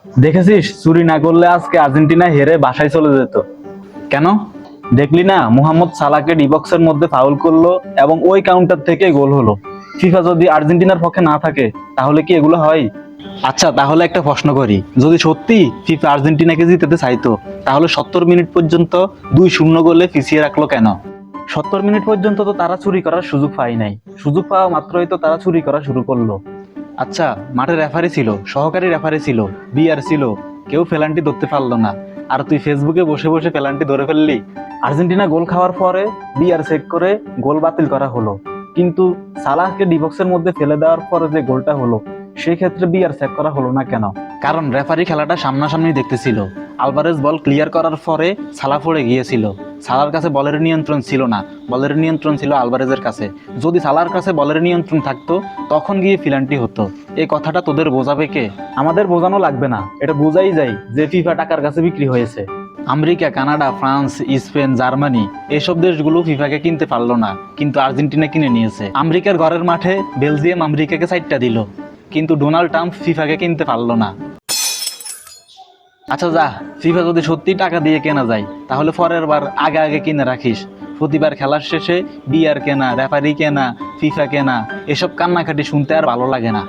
দেখেছিস, চুরি না করলে আজকে আর্জেন্টিনা হেরে বাসায় চলে যেত। কেন? দেখলি না, মুহাম্মদ সালাহকে ডিবক্সের মধ্যে ফাউল করলো এবং ওই কাউন্টার থেকে গোল হলো। ফিফা যদি আর্জেন্টিনার পক্ষে না থাকে তাহলে কি এগুলো হয়? আচ্ছা, তাহলে একটা প্রশ্ন করি, যদি সত্যি ফিফা আর্জেন্টিনাকে জিতাতে চাইতো তাহলে 70 মিনিট পর্যন্ত 2-0 গোলে পিছিয়ে রাখলো কেন? 70 মিনিট পর্যন্ত তো তারা চুরি করার সুযোগ পায় নাই। সুযোগ পাওয়া মাত্রই তো তারা চুরি করা শুরু করলো। আচ্ছা, মাঠে রেফারি ছিল, সহকারী রেফারি ছিল, বিআর ছিল, কেউ পেনাল্টি ধরতে পারলো না। আর তুই ফেসবুকে বসে বসে পেনাল্টি ধরে ফেললি। আর্জেন্টিনা গোল খাওয়ার পরে বিআর চেক করে গোল বাতিল করা হলো, কিন্তু সালাহকে ডিবক্সের মধ্যে ফেলে দেওয়ার পরে যে গোলটা হলো সেই ক্ষেত্রে বিআর চেক করা হলো না কেন? কারণ রেফারি খেলাটা সামনাসামনি দেখতেছিল। আলভারেজ বল ক্লিয়ার করার পরে সালাহ পড়ে গিয়েছিল। সালার কাছে বলের নিয়ন্ত্রণ ছিল না, বলের নিয়ন্ত্রণ ছিল আলভারেজের কাছে। যদি সালার কাছে বলের নিয়ন্ত্রণ থাকতো তখন গিয়ে পেনাল্টি হতো। এই কথাটা তোদের বোঝাবে কে? আমাদের বোঝানো লাগবে না, এটা বোঝাই যায় যে ফিফা টাকার কাছে বিক্রি হয়েছে। America, Canada, France, Spain, Germany এসব দেশগুলো ফিফাকে কিনতে পারলো না, কিন্তু আর্জেন্টিনা কিনে নিয়েছে। আমেরিকার ঘরের মাঠে বেলজিয়াম আমেরিকাকে 4টা দিল, কিন্তু ডোনাল্ড ট্রাম্প ফিফাকে কিনতে পারলো না। আচ্ছা যা, ফিফা যদি সত্যি টাকা দিয়ে কেনা যায় তাহলে পরের বার আগে আগে কিনে রাখিস। প্রতিবার খেলার শেষে বিয়ার কেনা, রেফারি কেনা, ফিফা কেনা, এসব কান্নাকাটি শুনতে আর ভালো লাগে না।